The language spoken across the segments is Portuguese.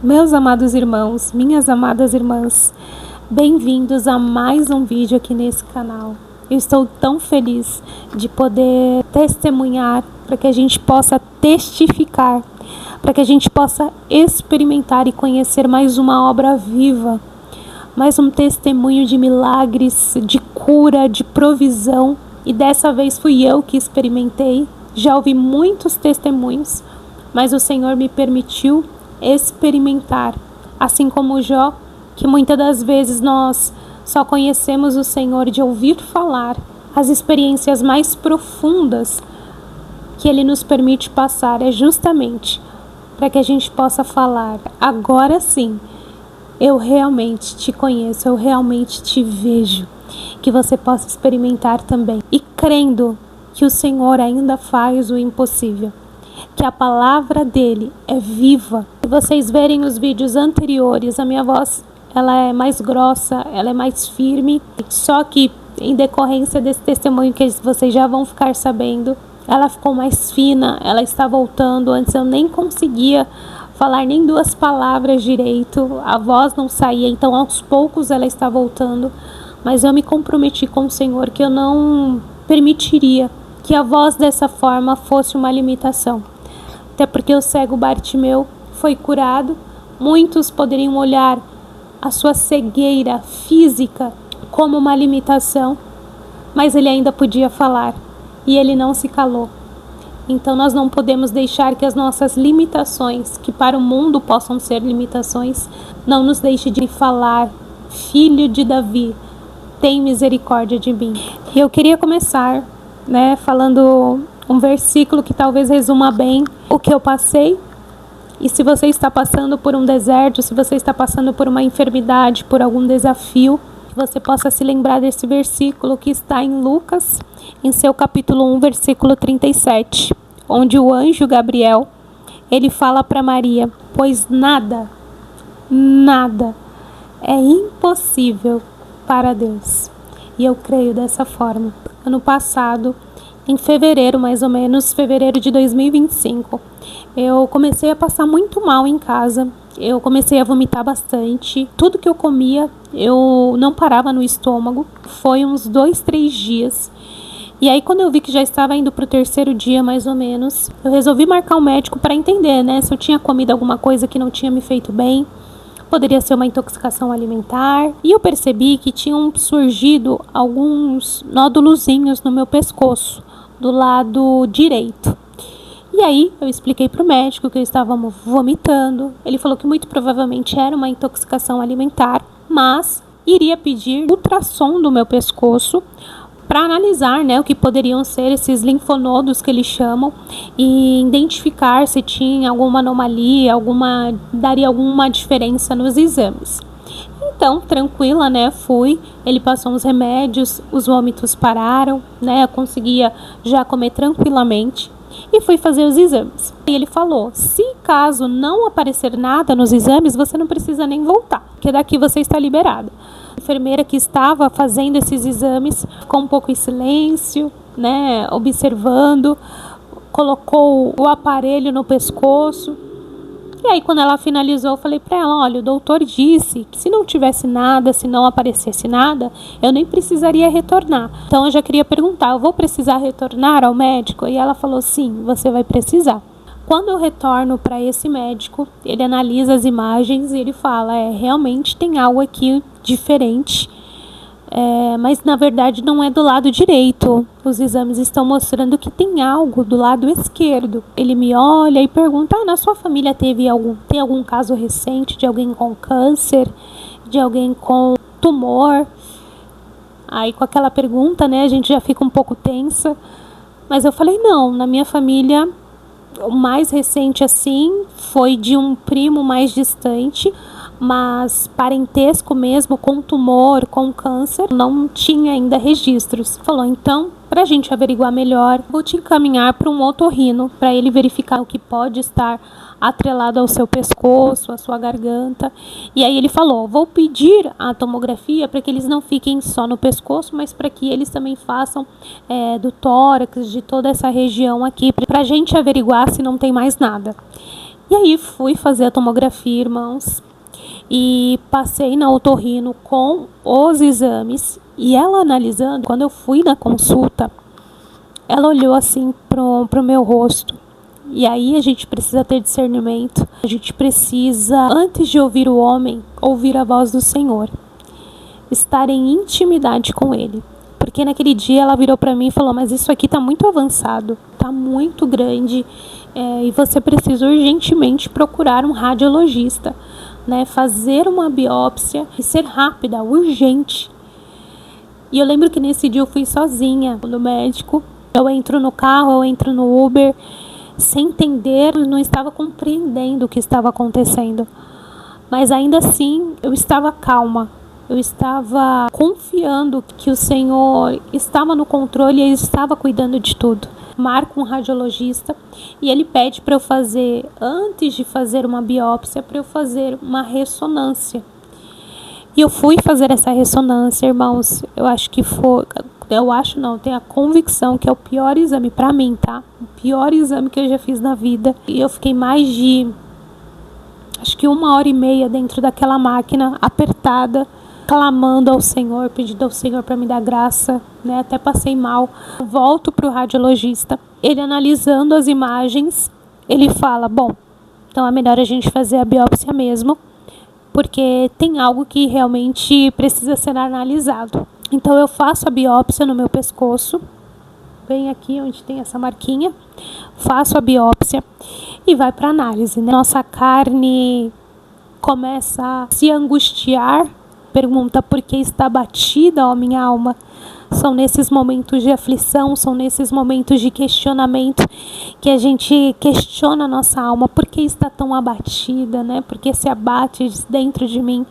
Meus amados irmãos, minhas amadas irmãs, bem-vindos a mais um vídeo aqui nesse canal. Eu estou tão feliz de poder testemunhar, para que a gente possa testificar, para que a gente possa experimentar e conhecer mais uma obra viva, mais um testemunho de milagres, de cura, de provisão. E dessa vez fui eu que experimentei. Já ouvi muitos testemunhos, mas o Senhor me permitiu experimentar, assim como Jó, que muitas das vezes nós só conhecemos o Senhor de ouvir falar. As experiências mais profundas que Ele nos permite passar é justamente para que a gente possa falar: agora sim, eu realmente te conheço, eu realmente te vejo. Que você possa experimentar também, e crendo que o Senhor ainda faz o impossível, que a palavra dele é viva. Se vocês verem os vídeos anteriores, a minha voz ela é mais grossa, ela é mais firme, só que em decorrência desse testemunho que vocês já vão ficar sabendo, ela ficou mais fina, ela está voltando. Antes eu nem conseguia falar nem duas palavras direito, a voz não saía, então aos poucos ela está voltando. Mas eu me comprometi com o Senhor que eu não permitiria que a voz dessa forma fosse uma limitação. Até porque o cego Bartimeu foi curado. Muitos poderiam olhar a sua cegueira física como uma limitação, mas ele ainda podia falar e ele não se calou. Então nós não podemos deixar que as nossas limitações, que para o mundo possam ser limitações, não nos deixe de falar: Filho de Davi, tem misericórdia de mim. E eu queria começar, falando um versículo que talvez resuma bem o que eu passei. E se você está passando por um deserto, se você está passando por uma enfermidade, por algum desafio, que você possa se lembrar desse versículo que está em Lucas, em seu capítulo 1, versículo 37, onde o anjo Gabriel, ele fala para Maria: pois nada é impossível para Deus. E eu creio dessa forma. Ano passado, em fevereiro, mais ou menos, fevereiro de 2025, eu comecei a passar muito mal em casa. Eu comecei a vomitar bastante. Tudo que eu comia, eu não parava no estômago. Foi uns 2-3 dias. E aí, quando eu vi que já estava indo para o 3º dia, mais ou menos, eu resolvi marcar um médico para entender, se eu tinha comido alguma coisa que não tinha me feito bem. Poderia ser uma intoxicação alimentar. E eu percebi que tinham surgido alguns nódulozinhos no meu pescoço, do lado direito. E aí eu expliquei para o médico que eu estava vomitando. Ele falou que muito provavelmente era uma intoxicação alimentar, mas iria pedir ultrassom do meu pescoço para analisar, o que poderiam ser esses linfonodos que eles chamam, e identificar se tinha alguma anomalia, daria alguma diferença nos exames. Então, tranquila, fui. Ele passou uns remédios, os vômitos pararam, eu conseguia já comer tranquilamente e fui fazer os exames. E ele falou: se caso não aparecer nada nos exames, você não precisa nem voltar, porque daqui você está liberada. A enfermeira que estava fazendo esses exames ficou um pouco em silêncio, observando, colocou o aparelho no pescoço. E aí, quando ela finalizou, eu falei para ela: olha, o doutor disse que se não tivesse nada, se não aparecesse nada, eu nem precisaria retornar. Então eu já queria perguntar: eu vou precisar retornar ao médico? E ela falou: sim, você vai precisar. Quando eu retorno para esse médico, ele analisa as imagens e ele fala: realmente tem algo aqui diferente, mas na verdade não é do lado direito. Os exames estão mostrando que tem algo do lado esquerdo. Ele me olha e pergunta: na sua família tem algum caso recente de alguém com câncer, de alguém com tumor? Aí com aquela pergunta, a gente já fica um pouco tensa. Mas eu falei: não, na minha família o mais recente assim foi de um primo mais distante, mas parentesco mesmo, com tumor, com câncer, não tinha ainda registros. Falou: então, para a gente averiguar melhor, vou te encaminhar para um otorrino, para ele verificar o que pode estar atrelado ao seu pescoço, à sua garganta. E aí ele falou: vou pedir a tomografia para que eles não fiquem só no pescoço, mas para que eles também façam do tórax, de toda essa região aqui, para a gente averiguar se não tem mais nada. E aí fui fazer a tomografia, irmãos, e passei na otorrino com os exames. E ela analisando, quando eu fui na consulta, ela olhou assim pro meu rosto. E aí a gente precisa ter discernimento. A gente precisa, antes de ouvir o homem, ouvir a voz do Senhor. Estar em intimidade com Ele. Porque naquele dia ela virou para mim e falou: mas isso aqui está muito avançado, está muito grande, e você precisa urgentemente procurar um radiologista, né? Fazer uma biópsia e ser rápida, urgente. E eu lembro que nesse dia eu fui sozinha no médico. Eu entro no carro, eu entro no Uber, sem entender, não estava compreendendo o que estava acontecendo. Mas ainda assim, eu estava calma. Eu estava confiando que o Senhor estava no controle e Ele estava cuidando de tudo. Marco um radiologista e ele pede para eu fazer, antes de fazer uma biópsia, para eu fazer uma ressonância. E eu fui fazer essa ressonância, irmãos. Tenho a convicção que é o pior exame para mim, tá? O pior exame que eu já fiz na vida. E eu fiquei mais de, acho que 1h30 dentro daquela máquina, apertada, clamando ao Senhor, pedindo ao Senhor para me dar graça, né? Até passei mal. Volto para o radiologista. Ele analisando as imagens, ele fala: bom, então é melhor a gente fazer a biópsia mesmo, porque tem algo que realmente precisa ser analisado. Então eu faço a biópsia no meu pescoço, bem aqui onde tem essa marquinha, faço a biópsia e vai para análise, né? Nossa carne começa a se angustiar, pergunta: por que está batida, ó minha alma? São nesses momentos de aflição, são nesses momentos de questionamento que a gente questiona a nossa alma. Por que está tão abatida, né? Por que se abate dentro de mim?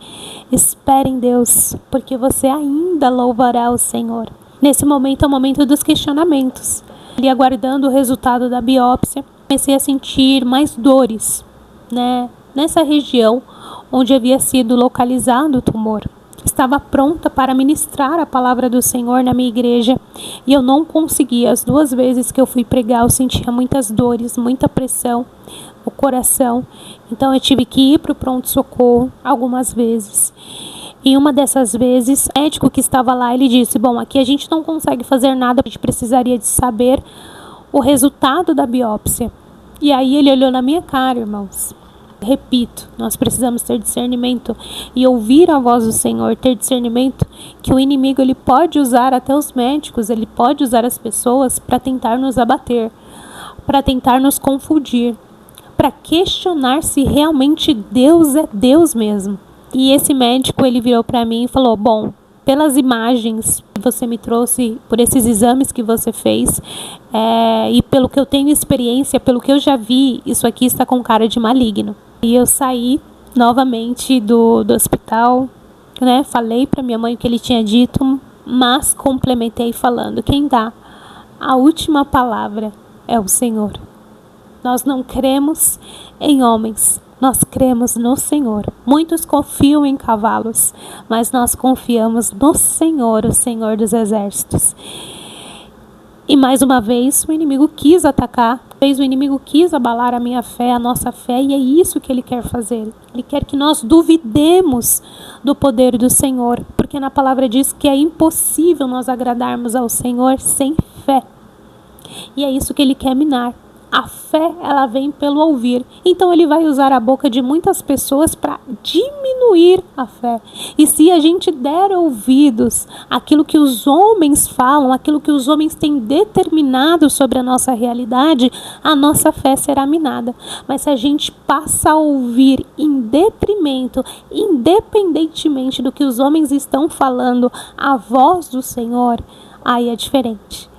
Espere em Deus, porque você ainda louvará o Senhor. Nesse momento é o momento dos questionamentos. Ali aguardando o resultado da biópsia, comecei a sentir mais dores, né? Nessa região onde havia sido localizado o tumor. Estava pronta para ministrar a palavra do Senhor na minha igreja e eu não conseguia. As 2 vezes que eu fui pregar, eu sentia muitas dores, muita pressão no coração. Então eu tive que ir para o pronto-socorro algumas vezes. E uma dessas vezes, o médico que estava lá, ele disse: bom, aqui a gente não consegue fazer nada, a gente precisaria de saber o resultado da biópsia. E aí ele olhou na minha cara, irmãos. Repito, nós precisamos ter discernimento e ouvir a voz do Senhor, ter discernimento que o inimigo ele pode usar até os médicos, ele pode usar as pessoas para tentar nos abater, para tentar nos confundir, para questionar se realmente Deus é Deus mesmo. E esse médico ele virou para mim e falou: bom, pelas imagens que você me trouxe, por esses exames que você fez, e pelo que eu tenho experiência, pelo que eu já vi, isso aqui está com cara de maligno. E eu saí novamente do hospital, né? Falei para minha mãe o que ele tinha dito, mas complementei falando: quem dá a última palavra é o Senhor. Nós não cremos em homens, nós cremos no Senhor. Muitos confiam em cavalos, mas nós confiamos no Senhor, o Senhor dos exércitos. E mais uma vez o inimigo quis atacar, o inimigo quis abalar a minha fé, a nossa fé, e é isso que ele quer fazer. Ele quer que nós duvidemos do poder do Senhor, porque na palavra diz que é impossível nós agradarmos ao Senhor sem fé. E é isso que ele quer minar. A fé, ela vem pelo ouvir. Então ele vai usar a boca de muitas pessoas para diminuir a fé. E se a gente der ouvidos àquilo que os homens falam, aquilo que os homens têm determinado sobre a nossa realidade, a nossa fé será minada. Mas se a gente passa a ouvir em detrimento, independentemente do que os homens estão falando, a voz do Senhor, aí é diferente.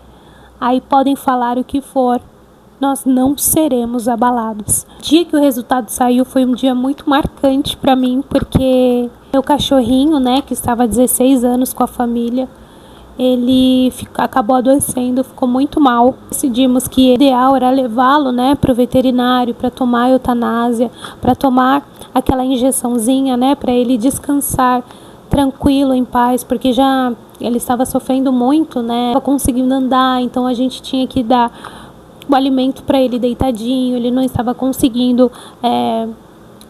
Aí podem falar o que for, nós não seremos abalados. O dia que o resultado saiu foi um dia muito marcante para mim, porque meu cachorrinho, né, que estava há 16 anos com a família, ele acabou adoecendo, ficou muito mal. Decidimos que o ideal era levá-lo, né, para o veterinário, para tomar eutanásia, para tomar aquela injeçãozinha, né, para ele descansar tranquilo, em paz, porque já ele estava sofrendo muito, né, estava conseguindo andar, então a gente tinha que dar o alimento para ele deitadinho, ele não estava conseguindo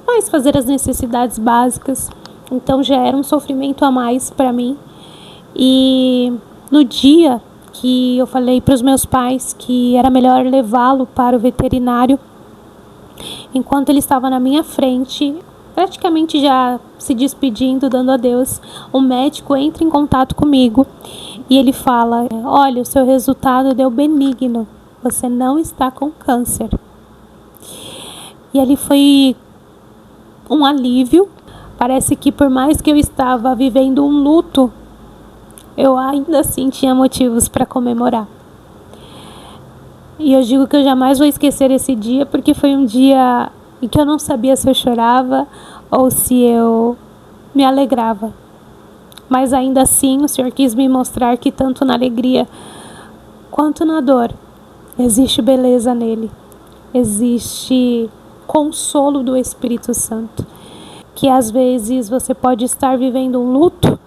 mais fazer as necessidades básicas, então já era um sofrimento a mais para mim. E no dia que eu falei para os meus pais que era melhor levá-lo para o veterinário, enquanto ele estava na minha frente, praticamente já se despedindo, dando adeus, o médico entra em contato comigo e ele fala: olha, o seu resultado deu benigno, você não está com câncer. E ali foi um alívio. Parece que por mais que eu estava vivendo um luto, eu ainda assim tinha motivos para comemorar. E eu digo que eu jamais vou esquecer esse dia, porque foi um dia em que eu não sabia se eu chorava ou se eu me alegrava. Mas ainda assim, o Senhor quis me mostrar que tanto na alegria quanto na dor, existe beleza nele. Existe consolo do Espírito Santo. Que às vezes você pode estar vivendo um luto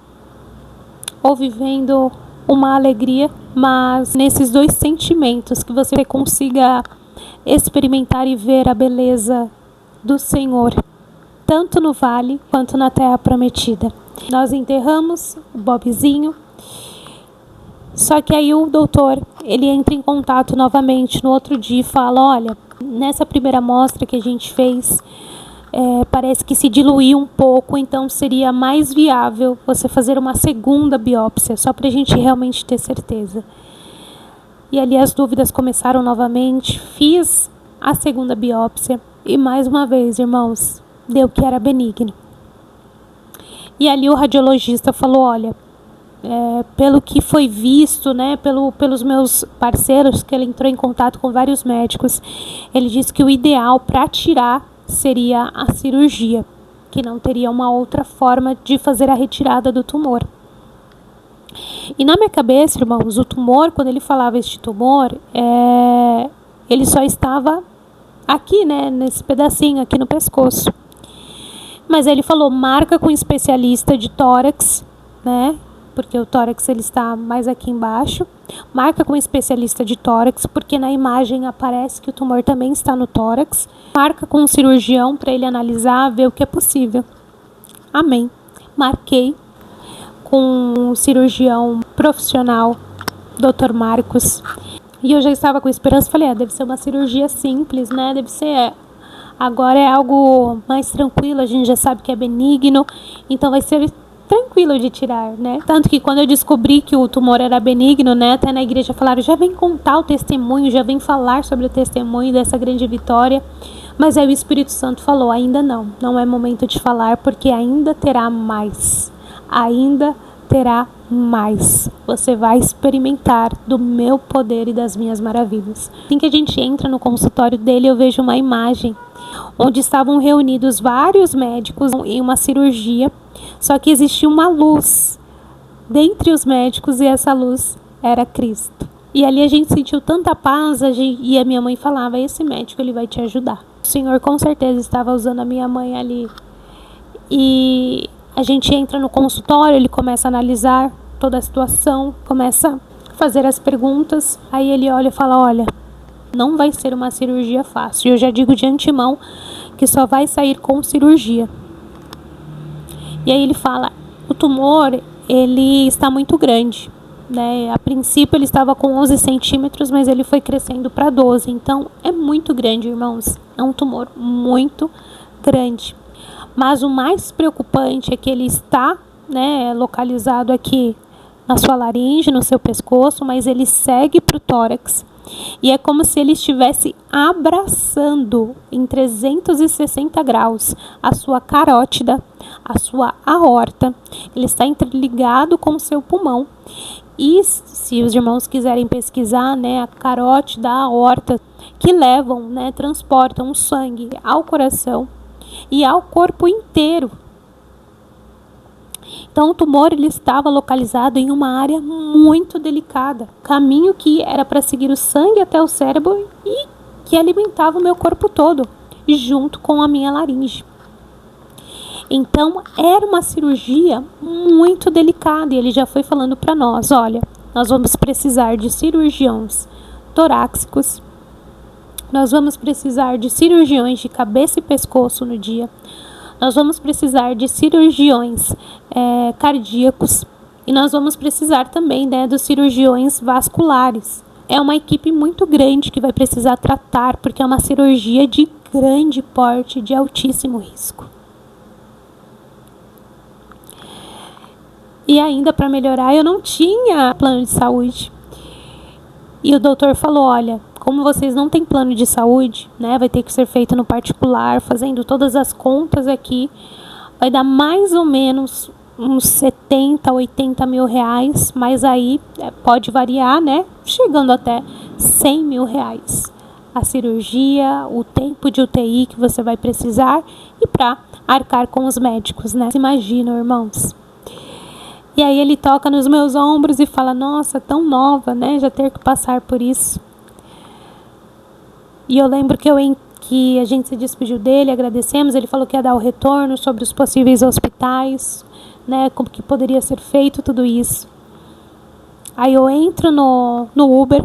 ou vivendo uma alegria, mas nesses dois sentimentos que você consiga experimentar e ver a beleza do Senhor, tanto no vale quanto na terra prometida. Nós enterramos o Bobzinho, só que aí o doutor, ele entra em contato novamente no outro dia e fala: olha, nessa primeira amostra que a gente fez, parece que se diluiu um pouco, então seria mais viável você fazer uma segunda biópsia, só para a gente realmente ter certeza. E ali as dúvidas começaram novamente, fiz a segunda biópsia e mais uma vez, irmãos, deu que era benigno. E ali o radiologista falou: olha, pelo que foi visto, né, pelos meus parceiros, que ele entrou em contato com vários médicos, ele disse que o ideal para tirar seria a cirurgia, que não teria uma outra forma de fazer a retirada do tumor. E na minha cabeça, irmãos, o tumor, quando ele falava este tumor, ele só estava aqui, né, nesse pedacinho aqui no pescoço. Mas ele falou: marca com um especialista de tórax, né, porque o tórax ele está mais aqui embaixo. Marca com um especialista de tórax, porque na imagem aparece que o tumor também está no tórax. Marca com um cirurgião para ele analisar, ver o que é possível. Amém. Marquei com um cirurgião profissional, Dr. Marcos. E eu já estava com esperança, falei: deve ser uma cirurgia simples, né? Deve ser... Agora é algo mais tranquilo, a gente já sabe que é benigno, então vai ser tranquilo de tirar, né? Tanto que quando eu descobri que o tumor era benigno, né, até na igreja falaram: já vem contar o testemunho, já vem falar sobre o testemunho dessa grande vitória. Mas aí o Espírito Santo falou: ainda não é momento de falar, porque ainda terá mais. Ainda terá mais. Você vai experimentar do meu poder e das minhas maravilhas. Assim que a gente entra no consultório dele, eu vejo uma imagem onde estavam reunidos vários médicos em uma cirurgia, só que existia uma luz dentre os médicos e essa luz era Cristo. E ali a gente sentiu tanta paz, e a minha mãe falava: esse médico, ele vai te ajudar. O Senhor com certeza estava usando a minha mãe ali. E a gente entra no consultório, ele começa a analisar toda a situação, começa a fazer as perguntas. Aí ele olha e fala: olha, não vai ser uma cirurgia fácil. Eu já digo de antemão que só vai sair com cirurgia. E aí ele fala: o tumor, ele está muito grande, né? A princípio ele estava com 11 centímetros, mas ele foi crescendo para 12. Então é muito grande, irmãos. É um tumor muito grande. Mas o mais preocupante é que ele está, né, localizado aqui na sua laringe, no seu pescoço, mas ele segue para o tórax. E é como se ele estivesse abraçando em 360 graus a sua carótida, a sua aorta. Ele está interligado com o seu pulmão. E se os irmãos quiserem pesquisar, né, a carótida, a aorta, que levam, né, transportam o sangue ao coração e ao corpo inteiro. Então o tumor, ele estava localizado em uma área muito delicada, caminho que era para seguir o sangue até o cérebro e que alimentava o meu corpo todo, junto com a minha laringe. Então era uma cirurgia muito delicada, e ele já foi falando para nós: olha, nós vamos precisar de cirurgiões torácicos, Nós vamos precisar de cirurgiões de cabeça e pescoço no dia. Nós vamos precisar de cirurgiões cardíacos. E nós vamos precisar também, né, dos cirurgiões vasculares. É uma equipe muito grande que vai precisar tratar, porque é uma cirurgia de grande porte, de altíssimo risco. E ainda para melhorar, eu não tinha plano de saúde. E o doutor falou, olha, como vocês não têm plano de saúde, né, vai ter que ser feito no particular, fazendo todas as contas aqui, vai dar mais ou menos uns 70, 80 mil reais, mas aí pode variar, né, chegando até 100 mil reais. A cirurgia, o tempo de UTI que você vai precisar e para arcar com os médicos, né? Imaginam, irmãos. E aí ele toca nos meus ombros e fala, nossa, tão nova, né, já ter que passar por isso. E eu lembro que a gente se despediu dele, agradecemos, ele falou que ia dar o retorno sobre os possíveis hospitais, né, como que poderia ser feito tudo isso. Aí eu entro no Uber,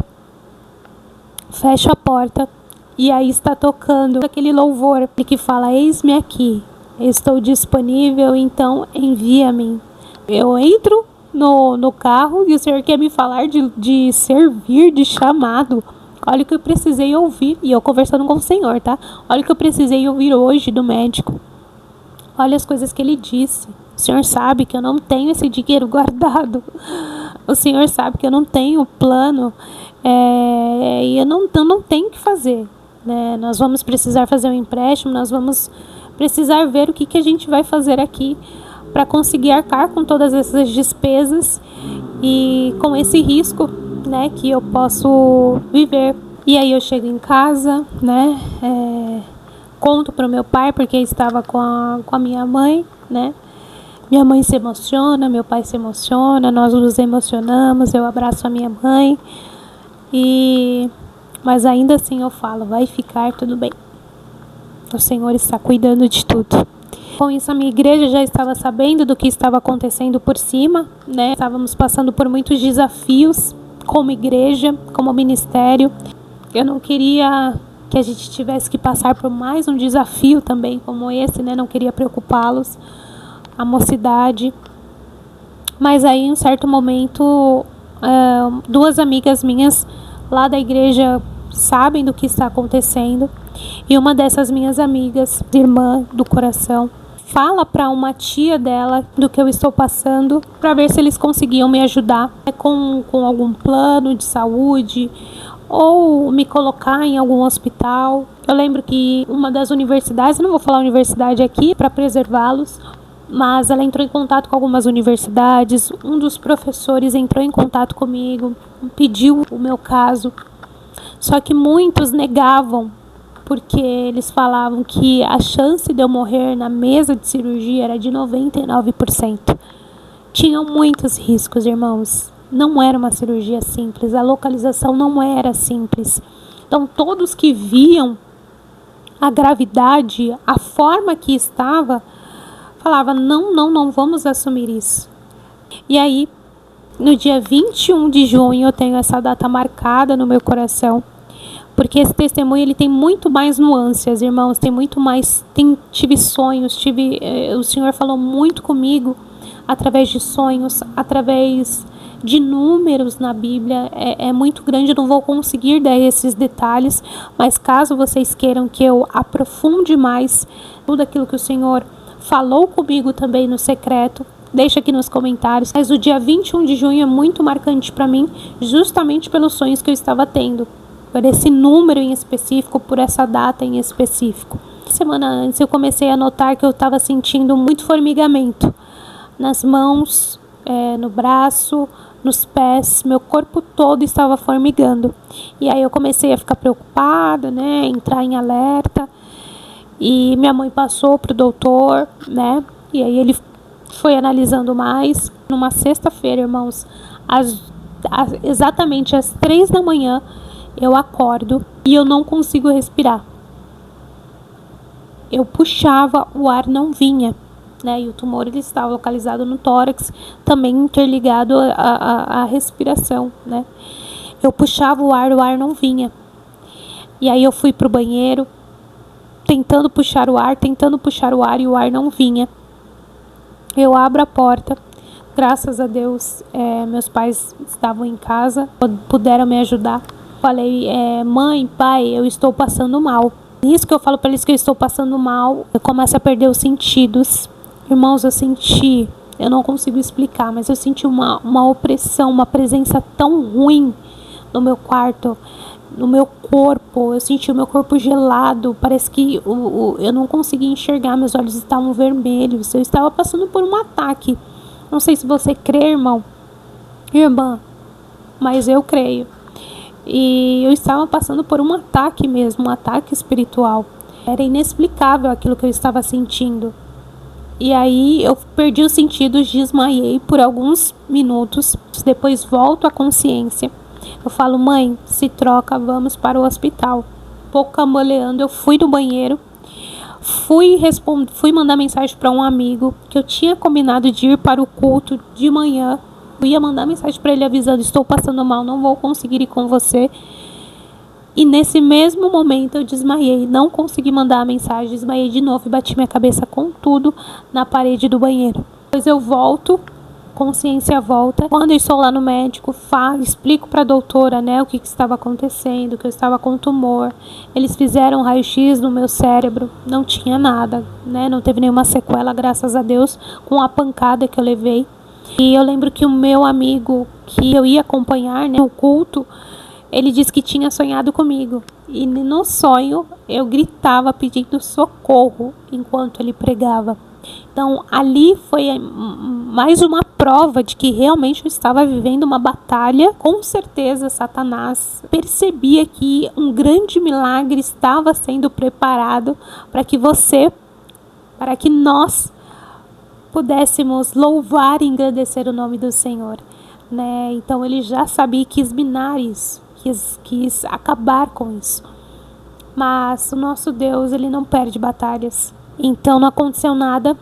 fecho a porta e aí está tocando aquele louvor que fala, eis-me aqui, estou disponível, então envia-me. Eu entro no carro e o Senhor quer me falar de servir, de chamado. Olha o que eu precisei ouvir, e eu conversando com o Senhor, tá? Olha o que eu precisei ouvir hoje do médico. Olha as coisas que ele disse. O Senhor sabe que eu não tenho esse dinheiro guardado. O Senhor sabe que eu não tenho plano. E eu não tenho o que fazer. Né? Nós vamos precisar fazer um empréstimo. Nós vamos precisar ver o que a gente vai fazer aqui para conseguir arcar com todas essas despesas e com esse risco, né, que eu posso viver. E aí eu chego em casa, né, conto para o meu pai, porque estava com a minha mãe, né. Minha mãe se emociona, meu pai se emociona, nós nos emocionamos, eu abraço a minha mãe, mas ainda assim eu falo, vai ficar tudo bem. O Senhor está cuidando de tudo. Com isso, a minha igreja já estava sabendo do que estava acontecendo por cima, né? Estávamos passando por muitos desafios como igreja, como ministério. Eu não queria que a gente tivesse que passar por mais um desafio também como esse, né? Não queria preocupá-los, a mocidade. Mas aí, em um certo momento, duas amigas minhas lá da igreja sabem do que está acontecendo. E uma dessas minhas amigas, irmã do coração, fala para uma tia dela do que eu estou passando, para ver se eles conseguiam me ajudar com algum plano de saúde ou me colocar em algum hospital. Eu lembro que uma das universidades, não vou falar universidade aqui para preservá-los, mas ela entrou em contato com algumas universidades, um dos professores entrou em contato comigo, pediu o meu caso, só que muitos negavam, porque eles falavam que a chance de eu morrer na mesa de cirurgia era de 99%. Tinham muitos riscos, irmãos. Não era uma cirurgia simples, a localização não era simples. Então, todos que viam a gravidade, a forma que estava, falavam, não vamos assumir isso. E aí, no dia 21 de junho, eu tenho essa data marcada no meu coração, porque esse testemunho ele tem muito mais nuances, irmãos, tem muito mais, tive sonhos, o Senhor falou muito comigo através de sonhos, através de números na Bíblia, é muito grande, eu não vou conseguir dar esses detalhes, mas caso vocês queiram que eu aprofunde mais tudo aquilo que o Senhor falou comigo também no secreto, deixa aqui nos comentários. Mas o dia 21 de junho é muito marcante para mim, justamente pelos sonhos que eu estava tendo, por esse número em específico, por essa data em específico. Semana antes eu comecei a notar que eu estava sentindo muito formigamento nas mãos, no braço, nos pés, meu corpo todo estava formigando. E aí eu comecei a ficar preocupada, né, entrar em alerta. E minha mãe passou pro doutor, né, e aí ele foi analisando mais. Numa sexta-feira, irmãos, exatamente às 3 da manhã, eu acordo e eu não consigo respirar. Eu puxava, o ar não vinha, né? E o tumor ele estava localizado no tórax, também interligado à respiração, né? Eu puxava o ar não vinha. E aí eu fui pro banheiro, tentando puxar o ar e o ar não vinha. Eu abro a porta, graças a Deus, meus pais estavam em casa, puderam me ajudar. Falei, mãe, pai, eu estou passando mal. Isso que eu falo para eles que eu estou passando mal, eu começo a perder os sentidos. Irmãos, eu não consigo explicar, mas eu senti uma opressão, uma presença tão ruim no meu quarto, no meu corpo. Eu senti o meu corpo gelado, parece que eu não conseguia enxergar, meus olhos estavam vermelhos. Eu estava passando por um ataque. Não sei se você crê, irmão, irmã, mas eu creio. E eu estava passando por um ataque mesmo, um ataque espiritual. Era inexplicável aquilo que eu estava sentindo. E aí eu perdi os sentidos, desmaiei por alguns minutos. Depois volto à consciência. Eu falo, mãe, se troca, vamos para o hospital. Pouco cambaleando, eu fui no banheiro. Fui mandar mensagem para um amigo que eu tinha combinado de ir para o culto de manhã. Eu ia mandar mensagem para ele avisando, estou passando mal, não vou conseguir ir com você. E nesse mesmo momento eu desmaiei, não consegui mandar a mensagem, desmaiei de novo e bati minha cabeça com tudo na parede do banheiro. Depois eu volto, consciência volta. Quando eu estou lá no médico, explico para a doutora, né, o que estava acontecendo, que eu estava com tumor. Eles fizeram um raio-x no meu cérebro, não tinha nada, né, não teve nenhuma sequela, graças a Deus, com a pancada que eu levei. E eu lembro que o meu amigo que eu ia acompanhar, né, no culto, ele disse que tinha sonhado comigo. E no sonho eu gritava pedindo socorro enquanto ele pregava. Então ali foi mais uma prova de que realmente eu estava vivendo uma batalha. Com certeza Satanás percebia que um grande milagre estava sendo preparado para que nós pudéssemos louvar e engrandecer o nome do Senhor, né? Então ele já sabia, quis minar isso, quis acabar com isso. Mas o nosso Deus, ele não perde batalhas. Então não aconteceu nada.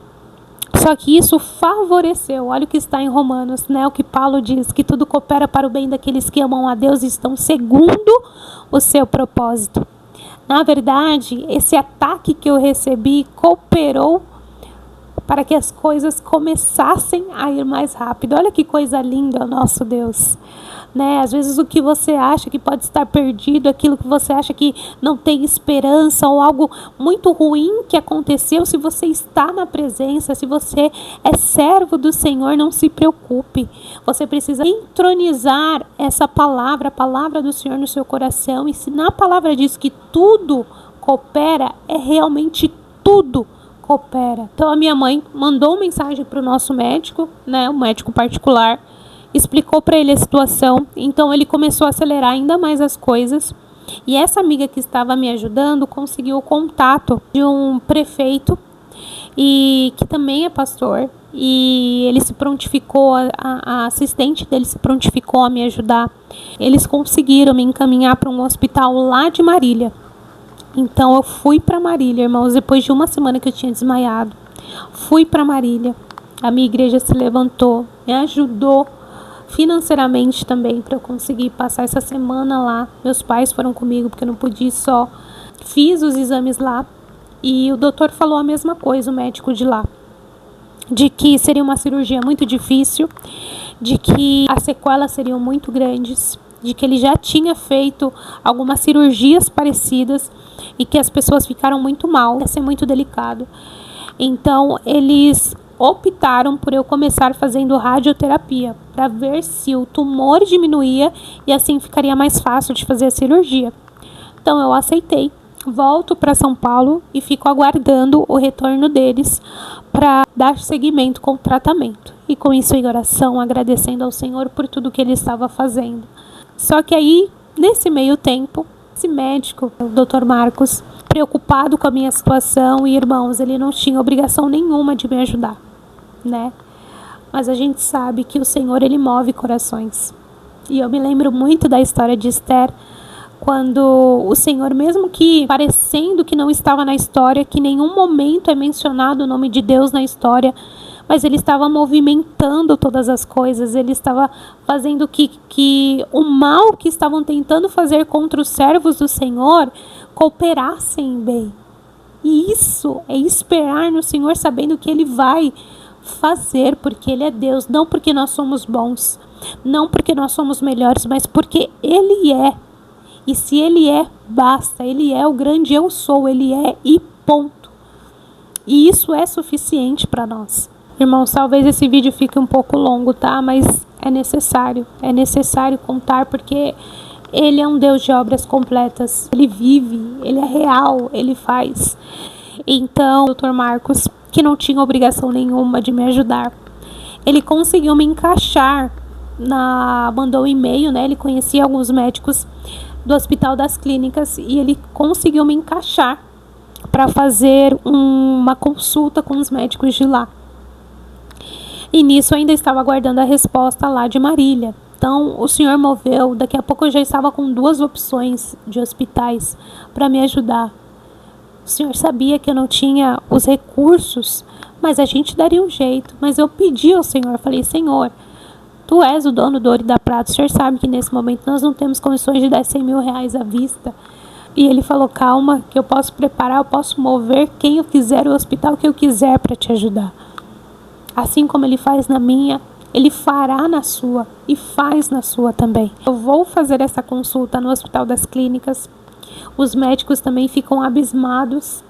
Só que isso favoreceu. Olha o que está em Romanos, né? O que Paulo diz, que tudo coopera para o bem daqueles que amam a Deus e estão segundo o seu propósito. Na verdade, esse ataque que eu recebi cooperou para que as coisas começassem a ir mais rápido. Olha que coisa linda o nosso Deus, né? Às vezes o que você acha que pode estar perdido, aquilo que você acha que não tem esperança, ou algo muito ruim que aconteceu, se você está na presença, se você é servo do Senhor, não se preocupe. Você precisa entronizar essa palavra, a palavra do Senhor no seu coração. E se na palavra diz que tudo coopera, é realmente tudo coopera. Então a minha mãe mandou uma mensagem para o nosso médico, né, um médico particular, explicou para ele a situação. Então ele começou a acelerar ainda mais as coisas. E essa amiga que estava me ajudando conseguiu o contato de um prefeito, e que também é pastor. E ele se prontificou, a assistente dele se prontificou a me ajudar. Eles conseguiram me encaminhar para um hospital lá de Marília. Então eu fui para Marília, irmãos, depois de uma semana que eu tinha desmaiado. Fui para Marília. A minha igreja se levantou, me ajudou financeiramente também para eu conseguir passar essa semana lá. Meus pais foram comigo porque eu não podia ir só. Fiz os exames lá e o doutor falou a mesma coisa, o médico de lá, de que seria uma cirurgia muito difícil, de que as sequelas seriam muito grandes, de que ele já tinha feito algumas cirurgias parecidas e que as pessoas ficaram muito mal, ia ser muito delicado. Então eles optaram por eu começar fazendo radioterapia para ver se o tumor diminuía e assim ficaria mais fácil de fazer a cirurgia. Então eu aceitei, volto para São Paulo e fico aguardando o retorno deles para dar seguimento com o tratamento. E com isso em oração, agradecendo ao Senhor por tudo que ele estava fazendo. Só que aí, nesse meio tempo, esse médico, o Dr. Marcos, preocupado com a minha situação, e irmãos, ele não tinha obrigação nenhuma de me ajudar, né? Mas a gente sabe que o Senhor, ele move corações. E eu me lembro muito da história de Esther, quando o Senhor, mesmo que parecendo que não estava na história, que em nenhum momento é mencionado o nome de Deus na história, mas ele estava movimentando todas as coisas, ele estava fazendo que o mal que estavam tentando fazer contra os servos do Senhor cooperassem bem. E isso é esperar no Senhor, sabendo que Ele vai fazer, porque Ele é Deus, não porque nós somos bons, não porque nós somos melhores, mas porque Ele é. E se Ele é, basta. Ele é o grande eu sou, Ele é e ponto. E isso é suficiente para nós. Irmãos, talvez esse vídeo fique um pouco longo, tá? Mas é necessário contar, porque Ele é um Deus de obras completas. Ele vive, Ele é real, Ele faz. Então, o Dr. Marcos, que não tinha obrigação nenhuma de me ajudar, ele conseguiu me encaixar, mandou um e-mail, né? Ele conhecia alguns médicos do Hospital das Clínicas e ele conseguiu me encaixar para fazer uma consulta com os médicos de lá. E nisso eu ainda estava aguardando a resposta lá de Marília. Então o Senhor moveu, daqui a pouco eu já estava com 2 opções de hospitais para me ajudar. O Senhor sabia que eu não tinha os recursos, mas a gente daria um jeito. Mas eu pedi ao Senhor, falei: Senhor, Tu és o dono do ouro e da prata, o Senhor sabe que nesse momento nós não temos condições de dar 100 mil reais à vista. E Ele falou: calma, que eu posso preparar, eu posso mover quem eu quiser, o hospital que eu quiser para te ajudar. Assim como Ele faz na minha, Ele fará na sua e faz na sua também. Eu vou fazer essa consulta no Hospital das Clínicas. Os médicos também ficam abismados.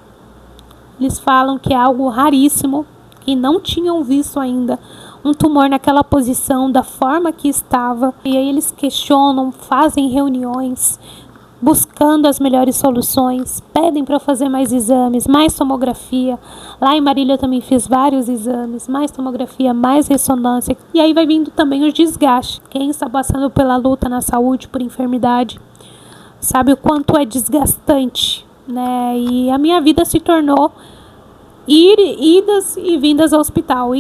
Eles falam que é algo raríssimo, que não tinham visto ainda um tumor naquela posição, da forma que estava. E aí eles questionam, fazem reuniões, buscando as melhores soluções, pedem para eu fazer mais exames, mais tomografia. Lá em Marília eu também fiz vários exames, mais tomografia, mais ressonância. E aí vai vindo também o desgaste. Quem está passando pela luta na saúde, por enfermidade, sabe o quanto é desgastante, né? E a minha vida se tornou idas e vindas ao hospital,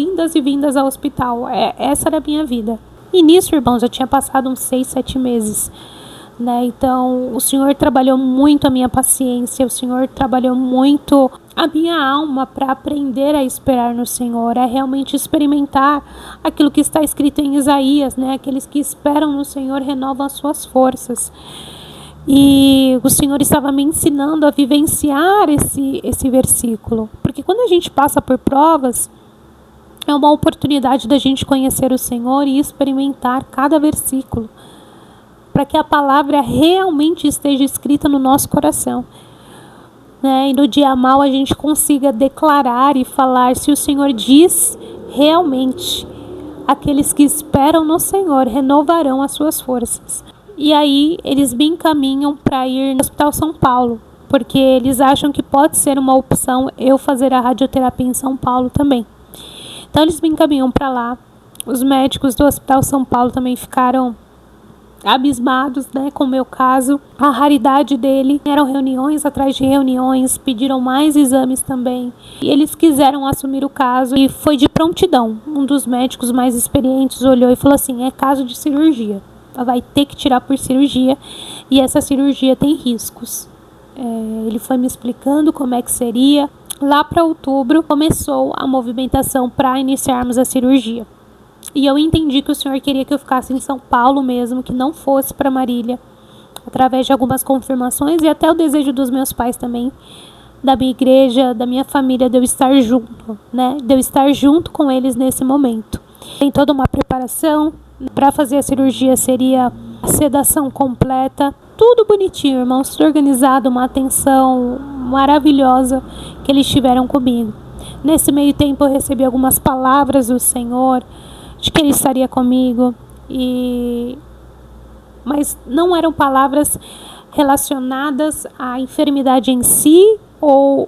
essa era a minha vida. E nisso, irmãos, eu tinha passado uns 6, 7 meses, né? Então o Senhor trabalhou muito a minha paciência, o Senhor trabalhou muito a minha alma para aprender a esperar no Senhor, a realmente experimentar aquilo que está escrito em Isaías, né? Aqueles que esperam no Senhor renovam as suas forças. E o Senhor estava me ensinando a vivenciar esse versículo. Porque quando a gente passa por provas, é uma oportunidade da gente conhecer o Senhor e experimentar cada versículo, para que a palavra realmente esteja escrita no nosso coração, né? E no dia mal a gente consiga declarar e falar: se o Senhor diz, realmente, aqueles que esperam no Senhor renovarão as suas forças. E aí eles me encaminham para ir no Hospital São Paulo, porque eles acham que pode ser uma opção eu fazer a radioterapia em São Paulo também. Então eles me encaminham para lá. Os médicos do Hospital São Paulo também ficaram abismados, né, com o meu caso, a raridade dele. Eram reuniões atrás de reuniões, pediram mais exames também. E eles quiseram assumir o caso e foi de prontidão. Um dos médicos mais experientes olhou e falou assim: é caso de cirurgia. Vai ter que tirar por cirurgia e essa cirurgia tem riscos. Ele foi me explicando como é que seria. Lá para outubro começou a movimentação para iniciarmos a cirurgia. E eu entendi que o Senhor queria que eu ficasse em São Paulo mesmo, que não fosse para Marília, através de algumas confirmações e até o desejo dos meus pais também, da minha igreja, da minha família, de eu estar junto, né? De eu estar junto com eles nesse momento. Tem toda uma preparação. Para fazer a cirurgia seria a sedação completa, tudo bonitinho, irmãos, tudo organizado, uma atenção maravilhosa que eles tiveram comigo. Nesse meio tempo eu recebi algumas palavras do Senhor, de que Ele estaria comigo, mas não eram palavras relacionadas à enfermidade em si ou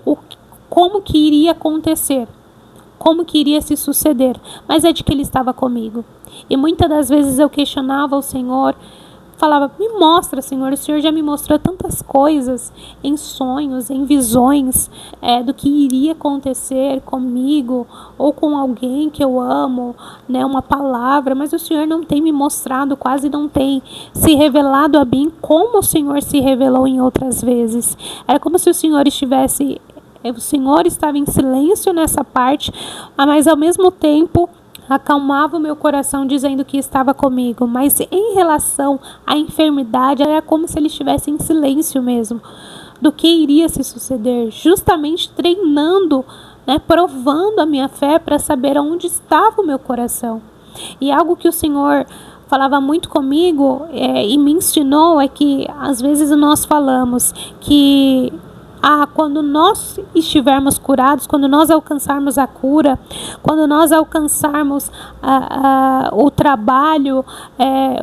como que iria acontecer, como que iria se suceder, mas é de que Ele estava comigo. E muitas das vezes eu questionava o Senhor, falava: me mostra, Senhor, o Senhor já me mostrou tantas coisas em sonhos, em visões, do que iria acontecer comigo ou com alguém que eu amo, né, uma palavra, mas o Senhor não tem me mostrado, quase não tem se revelado a mim como o Senhor se revelou em outras vezes. Era como se o Senhor estivesse O Senhor estava em silêncio nessa parte, mas ao mesmo tempo acalmava o meu coração dizendo que estava comigo. Mas em relação à enfermidade, era como se ele estivesse em silêncio mesmo do que iria se suceder, justamente treinando, provando a minha fé para saber onde estava o meu coração. E algo que o Senhor falava muito comigo e me ensinou é que às vezes nós falamos que quando nós estivermos curados, quando nós alcançarmos a cura, quando nós alcançarmos o trabalho,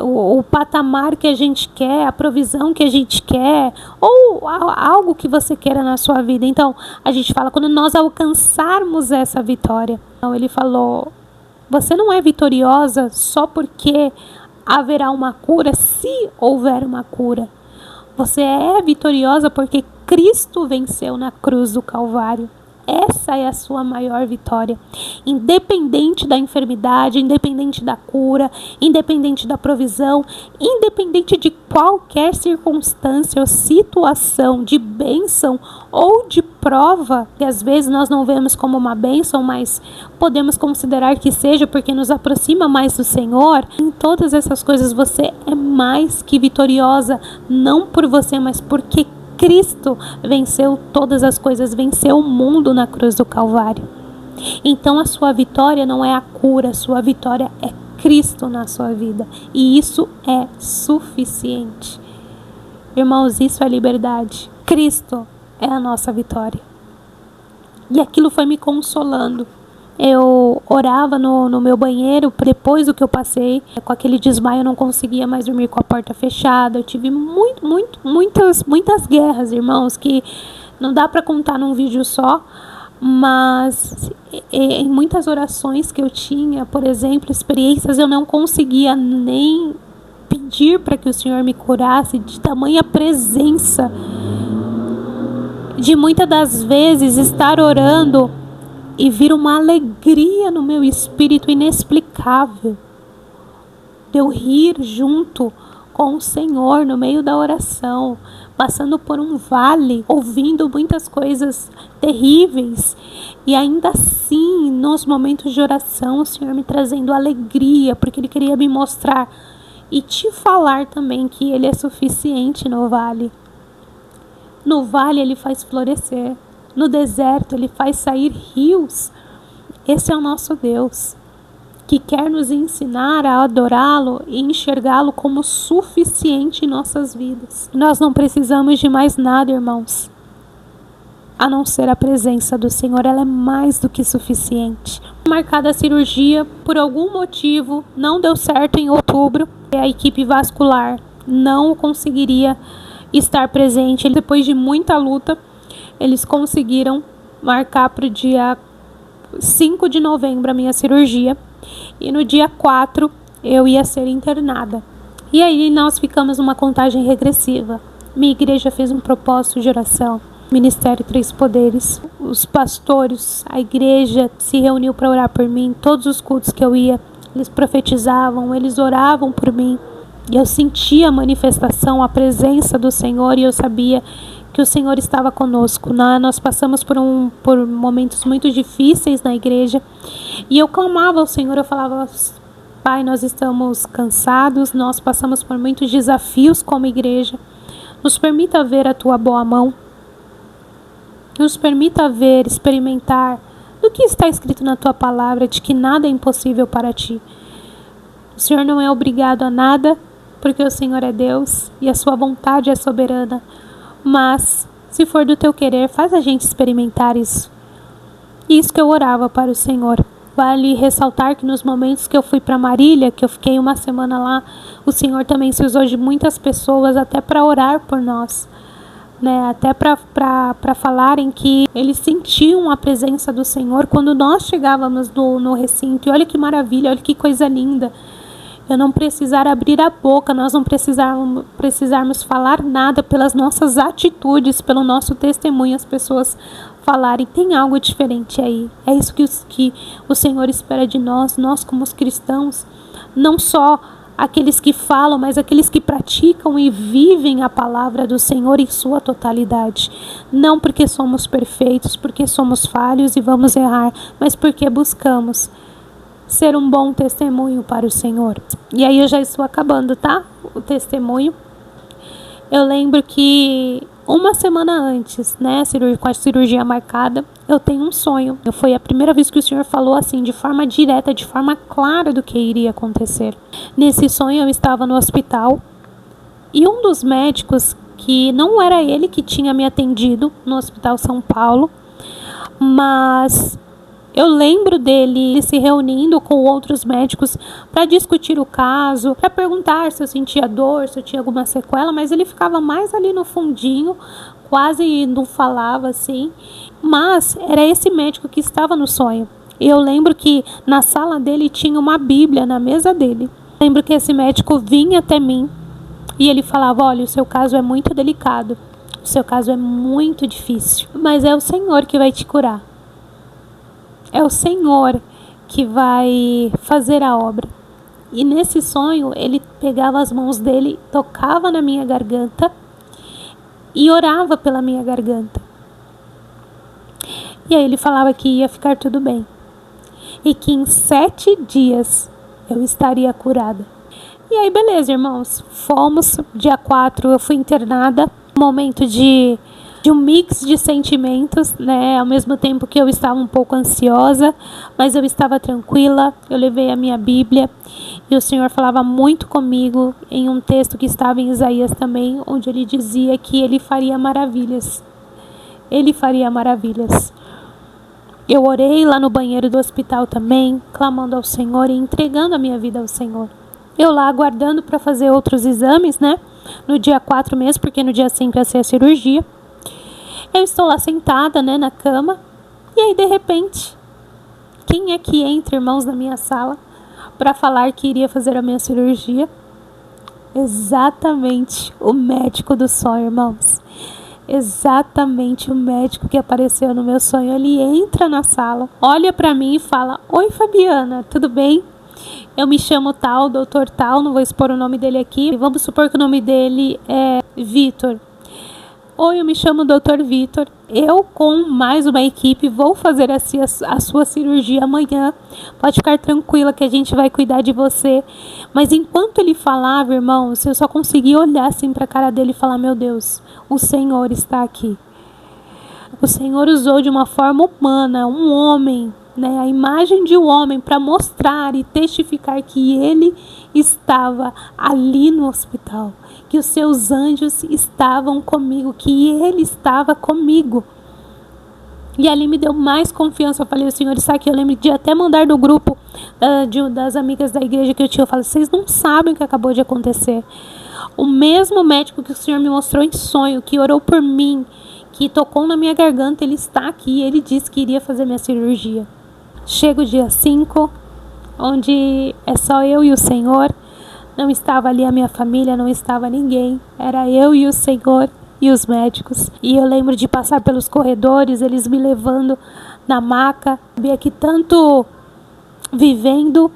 o patamar que a gente quer, a provisão que a gente quer, ou algo que você queira na sua vida. Então, a gente fala, quando nós alcançarmos essa vitória. Então, ele falou, você não é vitoriosa só porque haverá uma cura, se houver uma cura. Você é vitoriosa porque Cristo venceu na cruz do Calvário. Essa é a sua maior vitória. Independente da enfermidade, independente da cura, independente da provisão, independente de qualquer circunstância ou situação de bênção ou de prova, que às vezes nós não vemos como uma bênção, mas podemos considerar que seja porque nos aproxima mais do Senhor. Em todas essas coisas você é mais que vitoriosa, não por você, mas porque Cristo venceu todas as coisas, venceu o mundo na cruz do Calvário. Então a sua vitória não é a cura, a sua vitória é Cristo na sua vida. E isso é suficiente. Irmãos, isso é liberdade. Cristo é a nossa vitória. E aquilo foi me consolando. Eu orava no meu banheiro, depois do que eu passei, com aquele desmaio eu não conseguia mais dormir com a porta fechada. Eu tive muitas guerras, irmãos, que não dá para contar num vídeo só, mas em muitas orações que eu tinha, por exemplo, experiências, eu não conseguia nem pedir para que o Senhor me curasse, de tamanha presença, de muitas das vezes estar orando e vir uma alegria no meu espírito inexplicável, de eu rir junto com o Senhor no meio da oração, passando por um vale, ouvindo muitas coisas terríveis, e ainda assim, nos momentos de oração, o Senhor me trazendo alegria, porque Ele queria me mostrar e te falar também que Ele é suficiente no vale. No vale Ele faz florescer. No deserto, Ele faz sair rios. Esse é o nosso Deus, que quer nos ensinar a adorá-lo e enxergá-lo como suficiente em nossas vidas. Nós não precisamos de mais nada, irmãos, a não ser a presença do Senhor. Ela é mais do que suficiente. Marcada a cirurgia, por algum motivo, não deu certo em outubro. A equipe vascular não conseguiria estar presente. Depois de muita luta, eles conseguiram marcar para o dia 5 de novembro a minha cirurgia. E no dia 4 eu ia ser internada. E aí nós ficamos numa contagem regressiva. Minha igreja fez um propósito de oração. Ministério Três Poderes. Os pastores, a igreja se reuniu para orar por mim. Todos os cultos que eu ia, eles profetizavam, eles oravam por mim. E eu sentia a manifestação, a presença do Senhor, e eu sabia que o Senhor estava conosco. Nós passamos por momentos muito difíceis na igreja, e eu clamava ao Senhor, eu falava: Pai, nós estamos cansados, nós passamos por muitos desafios como igreja, nos permita ver a Tua boa mão, nos permita ver, experimentar do que está escrito na Tua palavra, de que nada é impossível para Ti. O Senhor não é obrigado a nada, porque o Senhor é Deus e a Sua vontade é soberana. Mas, se for do Teu querer, faz a gente experimentar isso. Isso que eu orava para o Senhor. Vale ressaltar que nos momentos que eu fui para Marília, que eu fiquei uma semana lá, o Senhor também se usou de muitas pessoas até para orar por nós, até para falarem que eles sentiam a presença do Senhor quando nós chegávamos no recinto. E olha que maravilha, olha que coisa linda. Eu não precisar abrir a boca, nós não precisarmos falar nada, pelas nossas atitudes, pelo nosso testemunho, as pessoas falarem: tem algo diferente aí. É isso que o Senhor espera de nós como os cristãos, não só aqueles que falam, mas aqueles que praticam e vivem a palavra do Senhor em sua totalidade. Não porque somos perfeitos, porque somos falhos e vamos errar, mas porque buscamos ser um bom testemunho para o Senhor. E aí eu já estou acabando, tá? O testemunho. Eu lembro que uma semana antes, né, com a cirurgia marcada, eu tenho um sonho. Foi a primeira vez que o Senhor falou assim, de forma direta, de forma clara do que iria acontecer. Nesse sonho eu estava no hospital e um dos médicos, que não era ele que tinha me atendido no Hospital São Paulo, mas eu lembro dele se reunindo com outros médicos para discutir o caso, para perguntar se eu sentia dor, se eu tinha alguma sequela, mas ele ficava mais ali no fundinho, quase não falava assim. Mas era esse médico que estava no sonho. Eu lembro que na sala dele tinha uma Bíblia na mesa dele. Lembro que esse médico vinha até mim e ele falava: olha, o seu caso é muito delicado, o seu caso é muito difícil, mas é o Senhor que vai te curar. É o Senhor que vai fazer a obra. E nesse sonho, ele pegava as mãos dele, tocava na minha garganta e orava pela minha garganta. E aí ele falava que ia ficar tudo bem. E que em 7 dias eu estaria curada. E aí, beleza, irmãos. Fomos, dia 4 eu fui internada. Momento de um mix de sentimentos, né? Ao mesmo tempo que eu estava um pouco ansiosa, mas eu estava tranquila. Eu levei a minha Bíblia e o Senhor falava muito comigo em um texto que estava em Isaías também, onde ele dizia que ele faria maravilhas. Ele faria maravilhas. Eu orei lá no banheiro do hospital também, clamando ao Senhor e entregando a minha vida ao Senhor. Eu lá aguardando para fazer outros exames, né? No dia 4 mesmo, porque no dia 5 ia ser a cirurgia. Eu estou lá sentada, né, na cama. E aí, de repente, quem é que entra, irmãos, na minha sala para falar que iria fazer a minha cirurgia? Exatamente o médico do sonho, irmãos. Exatamente o médico que apareceu no meu sonho. Ele entra na sala, olha para mim e fala: oi, Fabiana, tudo bem? Eu me chamo tal, doutor tal, não vou expor o nome dele aqui. Vamos supor que o nome dele é Vitor. Oi, eu me chamo Dr. Vitor. Eu, com mais uma equipe, vou fazer a sua cirurgia amanhã. Pode ficar tranquila que a gente vai cuidar de você. Mas enquanto ele falava, irmãos, eu só conseguia olhar assim para a cara dele e falar: meu Deus, o Senhor está aqui. O Senhor usou de uma forma humana, um homem, né, a imagem de um homem, para mostrar e testificar que ele estava ali no hospital, que os seus anjos estavam comigo, que ele estava comigo. E ali me deu mais confiança. Eu falei: o Senhor está aqui. Eu lembro de até mandar no grupo das amigas da igreja que eu tinha. Eu falei: vocês não sabem o que acabou de acontecer. O mesmo médico que o Senhor me mostrou em sonho, que orou por mim, que tocou na minha garganta, ele está aqui. Ele disse que iria fazer minha cirurgia. Chega o dia 5, onde é só eu e o Senhor. Não estava ali a minha família, não estava ninguém. Era eu e o Senhor e os médicos. E eu lembro de passar pelos corredores, eles me levando na maca. Sabia que tanto vivendo,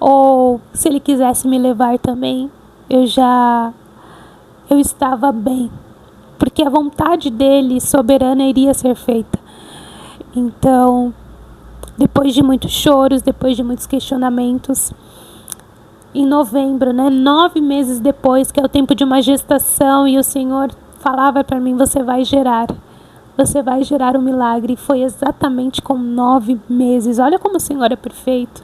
ou se ele quisesse me levar também, eu estava bem. Porque a vontade dele, soberana, iria ser feita. Então, depois de muitos choros, depois de muitos questionamentos, em novembro, né, 9 meses depois, que é o tempo de uma gestação, e o Senhor falava para mim: você vai gerar um milagre. E foi exatamente com 9 meses. Olha como o Senhor é perfeito.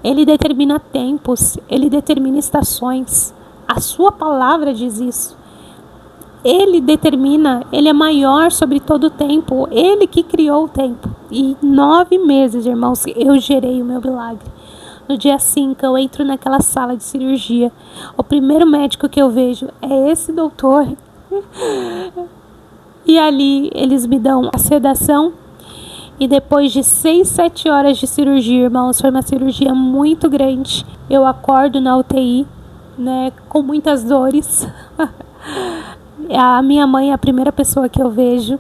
Ele determina tempos, ele determina estações. A sua palavra diz isso. Ele determina, ele é maior sobre todo o tempo. Ele que criou o tempo. E 9 meses, irmãos, eu gerei o meu milagre. No dia 5, eu entro naquela sala de cirurgia. O primeiro médico que eu vejo é esse doutor. E ali eles me dão a sedação. E depois de 6, 7 horas de cirurgia, irmãos, foi uma cirurgia muito grande. Eu acordo na UTI, né, com muitas dores. A minha mãe é a primeira pessoa que eu vejo.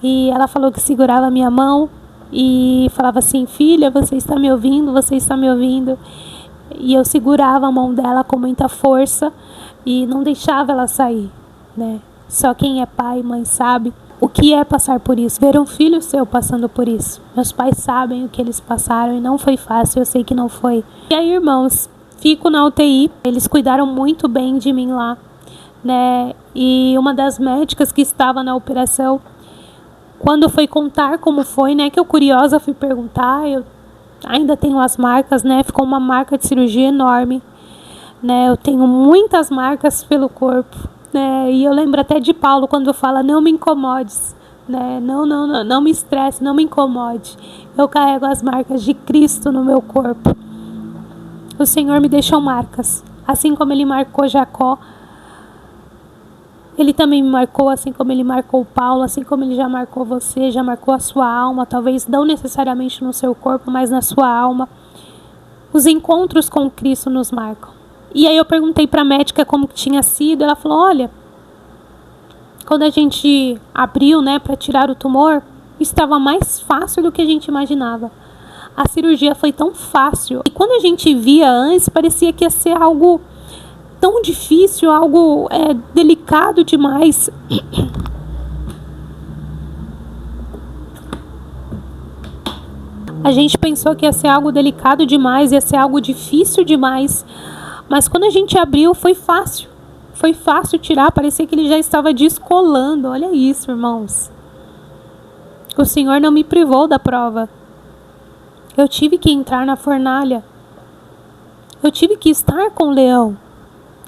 E ela falou que segurava a minha mão e falava assim: filha, você está me ouvindo? Você está me ouvindo? E eu segurava a mão dela com muita força e não deixava ela sair, né? Só quem é pai e mãe sabe o que é passar por isso, ver um filho seu passando por isso. Meus pais sabem o que eles passaram e não foi fácil, eu sei que não foi. E aí, irmãos, fico na UTI, eles cuidaram muito bem de mim lá, né? E uma das médicas que estava na operação, quando foi contar como foi, né, que eu curiosa fui perguntar, eu ainda tenho as marcas, né, ficou uma marca de cirurgia enorme, né, eu tenho muitas marcas pelo corpo, né, e eu lembro até de Paulo quando fala, não me incomodes, né, não me estresse, não me incomode, eu carrego as marcas de Cristo no meu corpo. O Senhor me deixou marcas, assim como Ele marcou Jacó, Ele também me marcou, assim como Ele marcou Paulo, assim como Ele já marcou você, já marcou a sua alma, talvez não necessariamente no seu corpo, mas na sua alma. Os encontros com Cristo nos marcam. E aí eu perguntei para a médica como que tinha sido, ela falou, olha, quando a gente abriu, né, para tirar o tumor, estava mais fácil do que a gente imaginava. A cirurgia foi tão fácil, e quando a gente via antes, parecia que ia ser algo tão difícil, algo delicado demais. A gente pensou que ia ser algo delicado demais, ia ser algo difícil demais. Mas quando a gente abriu, foi fácil. Foi fácil tirar, parecia que ele já estava descolando. Olha isso, irmãos. O Senhor não me privou da prova. Eu tive que entrar na fornalha. Eu tive que estar com o leão.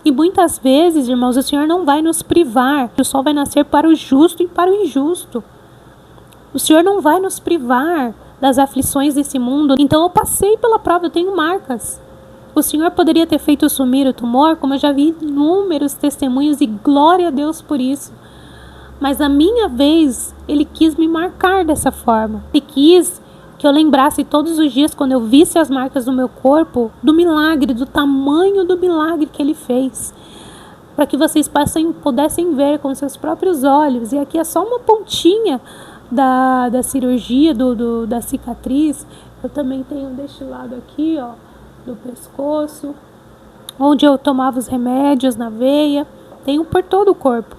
E muitas vezes, irmãos, o Senhor não vai nos privar. O sol vai nascer para o justo e para o injusto. O Senhor não vai nos privar das aflições desse mundo. Então eu passei pela prova, eu tenho marcas. O Senhor poderia ter feito sumir o tumor, como eu já vi inúmeros testemunhos, e glória a Deus por isso. Mas na minha vez, Ele quis me marcar dessa forma. Ele quis que eu lembrasse todos os dias, quando eu visse as marcas do meu corpo, do milagre, do tamanho do milagre que Ele fez. Para que vocês pudessem ver com seus próprios olhos. E aqui é só uma pontinha da cirurgia, da cicatriz. Eu também tenho deste lado aqui, ó, do pescoço, onde eu tomava os remédios na veia. Tenho por todo o corpo.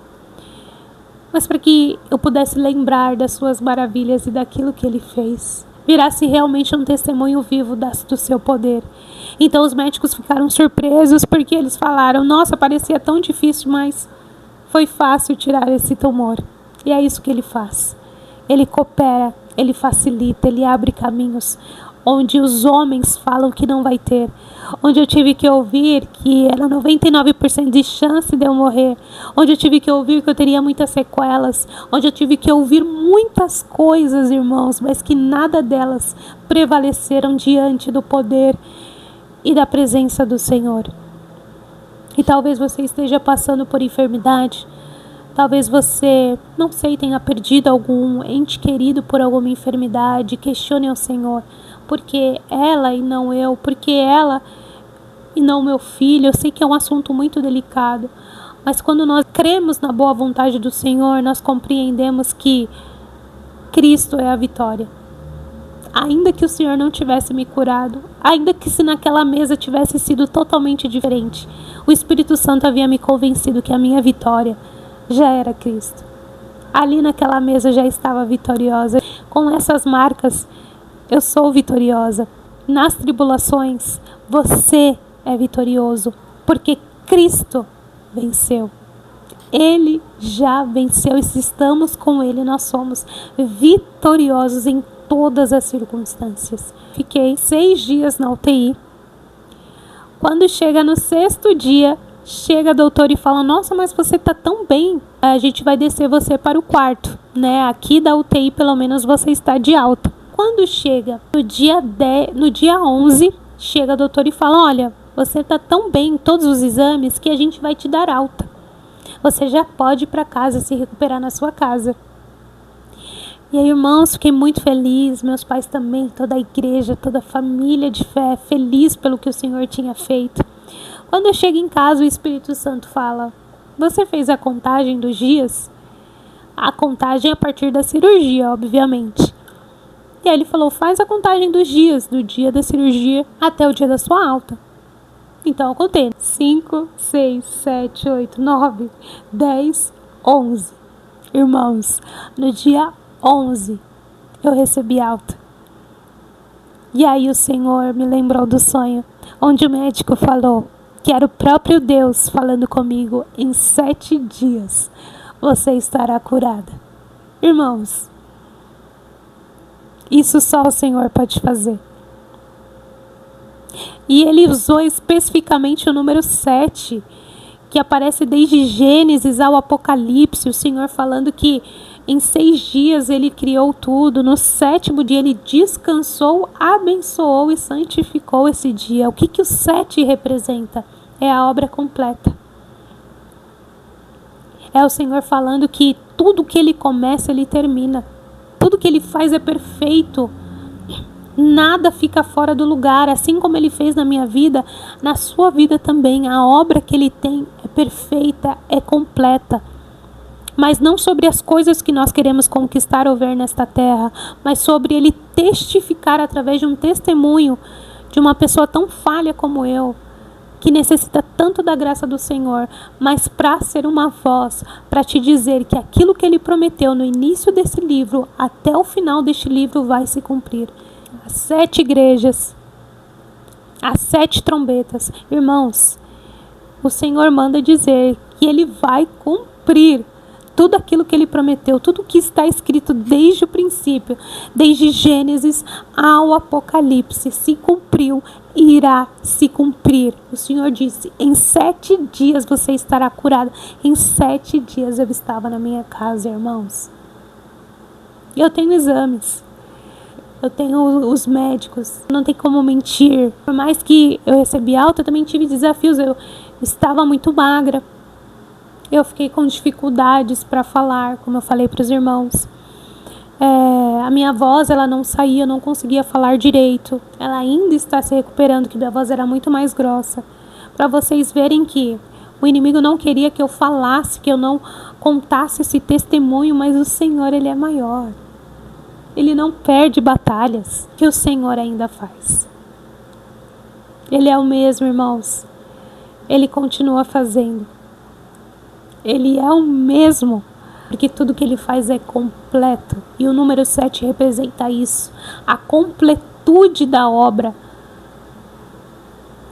Mas para que eu pudesse lembrar das suas maravilhas e daquilo que Ele fez. Virasse realmente um testemunho vivo do seu poder. Então os médicos ficaram surpresos porque eles falaram, nossa, parecia tão difícil, mas foi fácil tirar esse tumor. E é isso que Ele faz. Ele coopera, Ele facilita, Ele abre caminhos onde os homens falam que não vai ter, onde eu tive que ouvir que era 99% de chance de eu morrer, onde eu tive que ouvir que eu teria muitas sequelas, onde eu tive que ouvir muitas coisas, irmãos, mas que nada delas prevaleceram diante do poder e da presença do Senhor. E talvez você esteja passando por enfermidade, talvez você, não sei, tenha perdido algum ente querido por alguma enfermidade. Questione ao Senhor, porque ela e não eu, porque ela e não meu filho. Eu sei que é um assunto muito delicado, mas quando nós cremos na boa vontade do Senhor, nós compreendemos que Cristo é a vitória. Ainda que o Senhor não tivesse me curado, ainda que se naquela mesa tivesse sido totalmente diferente, o Espírito Santo havia me convencido que a minha vitória já era Cristo. Ali naquela mesa já estava vitoriosa. Com essas marcas, eu sou vitoriosa. Nas tribulações, você é vitorioso, porque Cristo venceu. Ele já venceu, e se estamos com Ele, nós somos vitoriosos em todas as circunstâncias. Fiquei 6 dias na UTI. Quando chega no 6º dia, chega a doutora e fala, nossa, mas você tá tão bem, a gente vai descer você para o quarto, né? Aqui da UTI, pelo menos você está de alta. Quando chega no dia 11, chega a doutora e fala, olha, você tá tão bem em todos os exames que a gente vai te dar alta. Você já pode ir para casa, se recuperar na sua casa. E aí, irmãos, fiquei muito feliz, meus pais também, toda a igreja, toda a família de fé, feliz pelo que o Senhor tinha feito. Quando eu chego em casa, o Espírito Santo fala, você fez a contagem dos dias? A contagem a partir da cirurgia, obviamente. E aí ele falou, faz a contagem dos dias, do dia da cirurgia até o dia da sua alta. Então eu contei 5, 6, 7, 8, 9, 10, 11. Irmãos, no dia 11 eu recebi alta. E aí o Senhor me lembrou do sonho, onde o médico falou que era o próprio Deus falando comigo: em 7 dias você estará curada. Irmãos, isso só o Senhor pode fazer. E ele usou especificamente o número 7, que aparece desde Gênesis ao Apocalipse, o Senhor falando que em 6 dias ele criou tudo, no 7º dia ele descansou, abençoou e santificou esse dia. O que o 7 representa? É a obra completa. É o Senhor falando que tudo que ele começa, ele termina. Tudo que ele faz é perfeito. Nada fica fora do lugar, assim como ele fez na minha vida, na sua vida também. A obra que ele tem é perfeita, é completa. Mas não sobre as coisas que nós queremos conquistar ou ver nesta terra, mas sobre ele testificar através de um testemunho de uma pessoa tão falha como eu, que necessita tanto da graça do Senhor, mas para ser uma voz, para te dizer que aquilo que ele prometeu no início desse livro, até o final deste livro, vai se cumprir. As 7 igrejas, as 7 trombetas. Irmãos, o Senhor manda dizer que ele vai cumprir tudo aquilo que ele prometeu, tudo que está escrito desde o princípio, desde Gênesis ao Apocalipse, se cumpriu e irá se cumprir. O Senhor disse: em 7 dias você estará curado. Em 7 dias eu estava na minha casa, irmãos. Eu tenho exames. Eu tenho os médicos, não tem como mentir. Por mais que eu recebi alta, eu também tive desafios. Eu estava muito magra. Eu fiquei com dificuldades para falar, como eu falei para os irmãos. A minha voz, ela não saía, eu não conseguia falar direito. Ela ainda está se recuperando, que minha voz era muito mais grossa. Para vocês verem que o inimigo não queria que eu falasse, que eu não contasse esse testemunho, mas o Senhor, ele é maior. Ele não perde batalhas que o Senhor ainda faz. Ele é o mesmo, irmãos. Ele continua fazendo. Ele é o mesmo, porque tudo que ele faz é completo. E o número 7 representa isso. A completude da obra.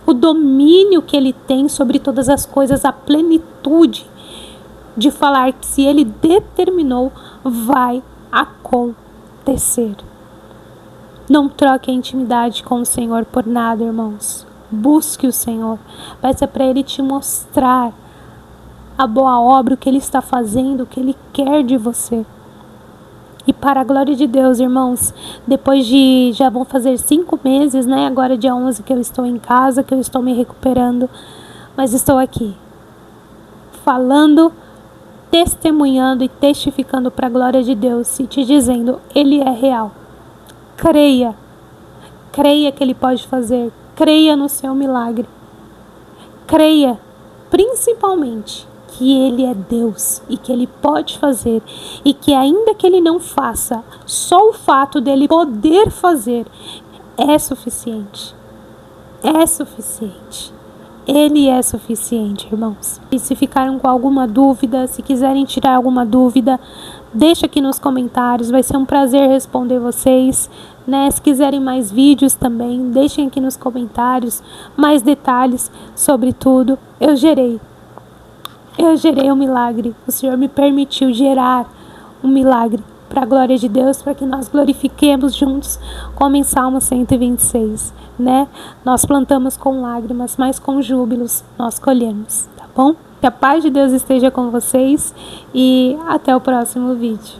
O domínio que ele tem sobre todas as coisas. A plenitude de falar que se ele determinou, vai acontecer. Não troque a intimidade com o Senhor por nada, irmãos. Busque o Senhor. Peça para ele te mostrar a boa obra, o que ele está fazendo, o que ele quer de você. E para a glória de Deus, irmãos, depois de, já vão fazer 5 meses, né? Agora dia 11 que eu estou em casa, que eu estou me recuperando, mas estou aqui, falando, testemunhando e testificando para a glória de Deus e te dizendo, ele é real. Creia que ele pode fazer, creia no seu milagre, creia principalmente que ele é Deus e que ele pode fazer, e que ainda que ele não faça, só o fato dele poder fazer é suficiente. É suficiente. Ele é suficiente, irmãos. E se ficaram com alguma dúvida, se quiserem tirar alguma dúvida, deixa aqui nos comentários, vai ser um prazer responder vocês, né? Se quiserem mais vídeos também, deixem aqui nos comentários mais detalhes sobre tudo. Eu gerei um milagre. O Senhor me permitiu gerar um milagre para a glória de Deus, para que nós glorifiquemos juntos, como em Salmo 126, né? Nós plantamos com lágrimas, mas com júbilos nós colhemos, tá bom? Que a paz de Deus esteja com vocês e até o próximo vídeo.